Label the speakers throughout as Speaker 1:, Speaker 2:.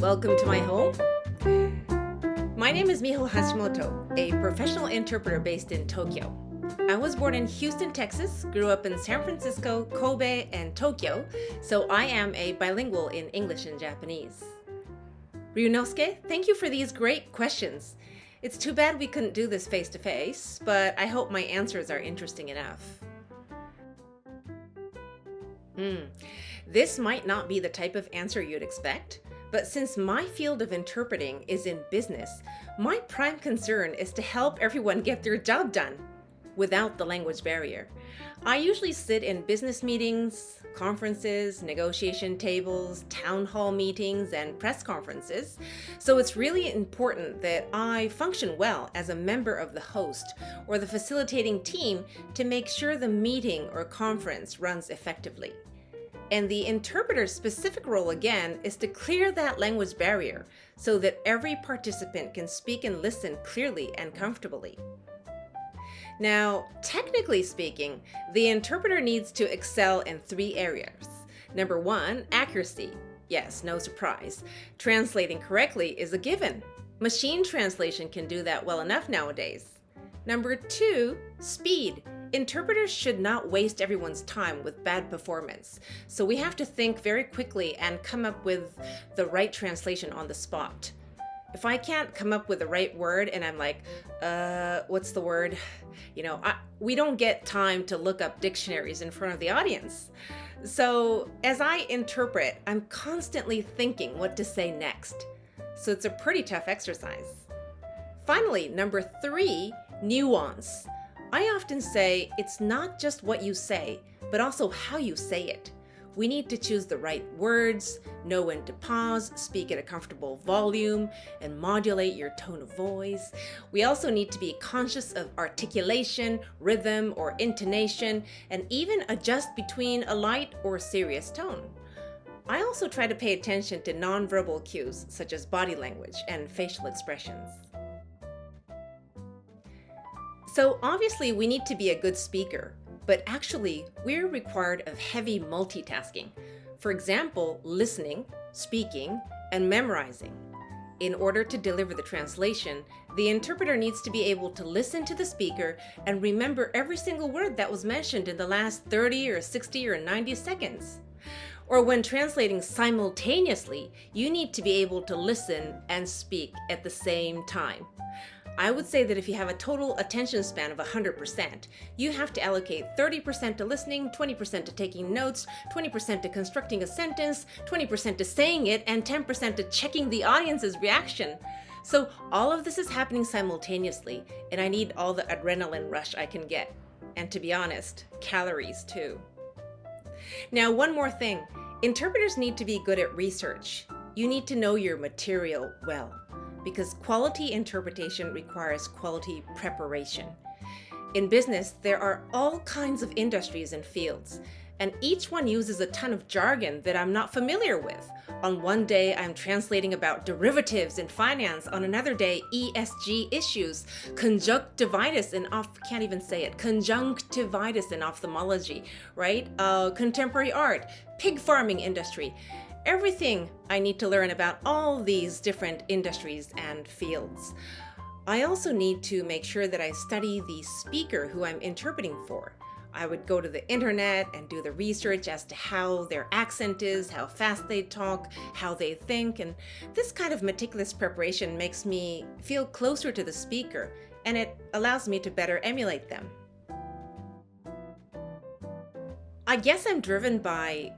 Speaker 1: Welcome to my home. My name is Miho Hashimoto, a professional interpreter based in Tokyo. I was born in Houston, Texas, grew up in San Francisco, Kobe, and Tokyo, so I am a bilingual in English and Japanese. Ryunosuke, thank you for these great questions. It's too bad we couldn't do this face-to-face, but I hope my answers are interesting enough. This might not be the type of answer you'd expect, but since my field of interpreting is in business, my prime concern is to help everyone get their job done without the language barrier. I usually sit in business meetings, conferences, negotiation tables, town hall meetings, and press conferences, so it's really important that I function well as a member of the host or the facilitating team to make sure the meeting or conference runs effectively. And the interpreter's specific role, again, is to clear that language barrier so that every participant can speak and listen clearly and comfortably. Now, technically speaking, the interpreter needs to excel in 3 areas. Number 1, accuracy. Yes, no surprise. Translating correctly is a given. Machine translation can do that well enough nowadays. Number 2, speed. Interpreters should not waste everyone's time with bad performance. So we have to think very quickly and come up with the right translation on the spot. If I can't come up with the right word and I'm like, what's the word? We don't get time to look up dictionaries in front of the audience. So as I interpret, I'm constantly thinking what to say next. So it's a pretty tough exercise. Finally, number 3, nuance. I often say it's not just what you say, but also how you say it. We need to choose the right words, know when to pause, speak at a comfortable volume, and modulate your tone of voice. We also need to be conscious of articulation, rhythm, or intonation, and even adjust between a light or serious tone. I also try to pay attention to nonverbal cues such as body language and facial expressions. So obviously we need to be a good speaker, but actually we're required of heavy multitasking. For example, listening, speaking, and memorizing. In order to deliver the translation, the interpreter needs to be able to listen to the speaker and remember every single word that was mentioned in the last 30 or 60 or 90 seconds. Or when translating simultaneously, you need to be able to listen and speak at the same time. I would say that if you have a total attention span of 100%, you have to allocate 30% to listening, 20% to taking notes, 20% to constructing a sentence, 20% to saying it, and 10% to checking the audience's reaction. So all of this is happening simultaneously, and I need all the adrenaline rush I can get. And to be honest, calories too. Now, one more thing. Interpreters need to be good at research. You need to know your material well, because quality interpretation requires quality preparation. In business, there are all kinds of industries and fields, and each one uses a ton of jargon that I'm not familiar with. On one day, I'm translating about derivatives in finance. On another day, ESG issues, conjunctivitis in conjunctivitis in ophthalmology, right? Contemporary art, pig farming industry. Everything I need to learn about all these different industries and fields. I also need to make sure that I study the speaker who I'm interpreting for. I would go to the internet and do the research as to how their accent is, how fast they talk, how they think, and this kind of meticulous preparation makes me feel closer to the speaker, and it allows me to better emulate them. I guess I'm driven by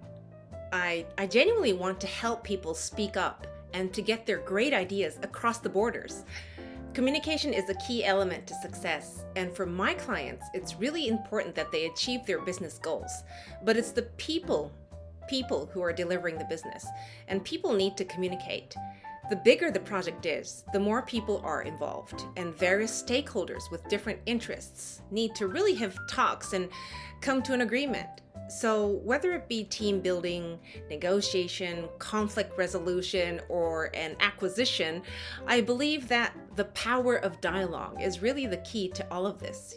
Speaker 1: I genuinely want to help people speak up and to get their great ideas across the borders. Communication is a key element to success, and for my clients, it's really important that they achieve their business goals. But it's the people who are delivering the business, and people need to communicate. The bigger the project is, the more people are involved, and various stakeholders with different interests need to really have talks and come to an agreement. So whether it be team building, negotiation, conflict resolution, or an acquisition, I believe that the power of dialogue is really the key to all of this,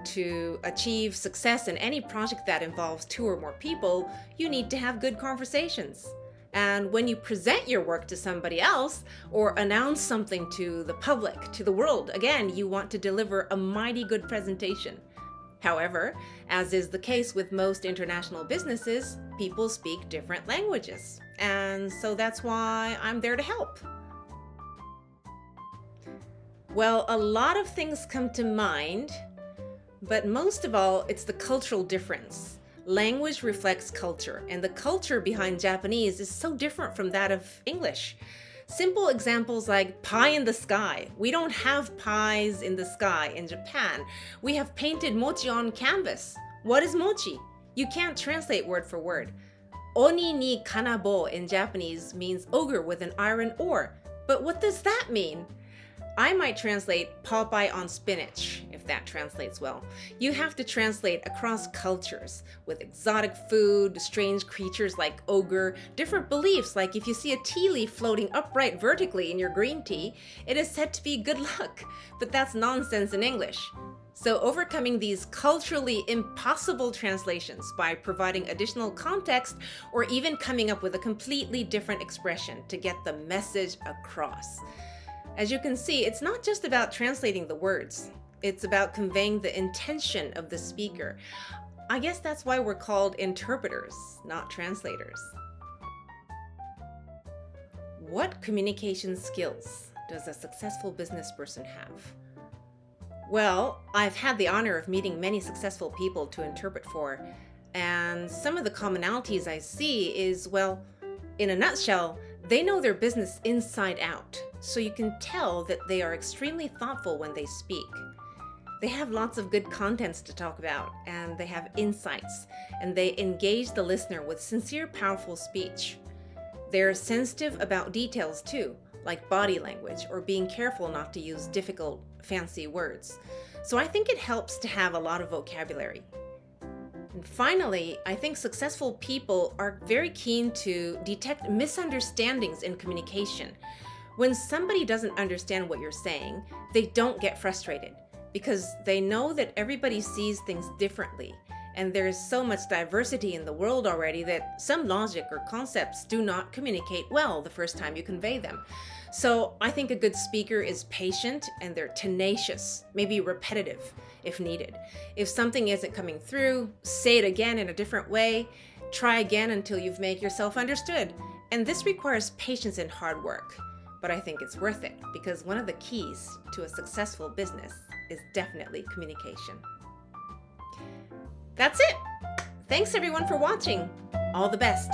Speaker 1: To achieve success in any project that involves 2 or more people, you need to have good conversations. And when you present your work to somebody else or announce something to the public, to the world, again, you want to deliver a mighty good presentation. However, as is the case with most international businesses, people speak different languages. And so that's why I'm there to help. Well, a lot of things come to mind, but most of all, it's the cultural difference. Language reflects culture, and the culture behind Japanese is so different from that of English. Simple examples like pie in the sky. We don't have pies in the sky in Japan. We have painted mochi on canvas. What is mochi? You can't translate word for word. Oni ni kanabo in Japanese means ogre with an iron ore. But what does that mean? I might translate Popeye on spinach, if that translates well. You have to translate across cultures, with exotic food, strange creatures like ogre, different beliefs like if you see a tea leaf floating upright vertically in your green tea, it is said to be good luck, but that's nonsense in English. So overcoming these culturally impossible translations by providing additional context or even coming up with a completely different expression to get the message across. As you can see, it's not just about translating the words. It's about conveying the intention of the speaker. I guess that's why we're called interpreters, not translators. What communication skills does a successful business person have? Well, I've had the honor of meeting many successful people to interpret for, and some of the commonalities I see is, well, in a nutshell, they know their business inside out, so you can tell that they are extremely thoughtful when they speak. They have lots of good contents to talk about, and they have insights, and they engage the listener with sincere, powerful speech. They're sensitive about details too, like body language or being careful not to use difficult, fancy words. So I think it helps to have a lot of vocabulary. And finally, I think successful people are very keen to detect misunderstandings in communication. When somebody doesn't understand what you're saying, they don't get frustrated because they know that everybody sees things differently. And there's so much diversity in the world already that some logic or concepts do not communicate well the first time you convey them. So I think a good speaker is patient and they're tenacious, maybe repetitive if needed. If something isn't coming through, say it again in a different way. Try again until you've made yourself understood. And this requires patience and hard work. But I think it's worth it because one of the keys to a successful business is definitely communication. That's it. Thanks everyone for watching. All the best.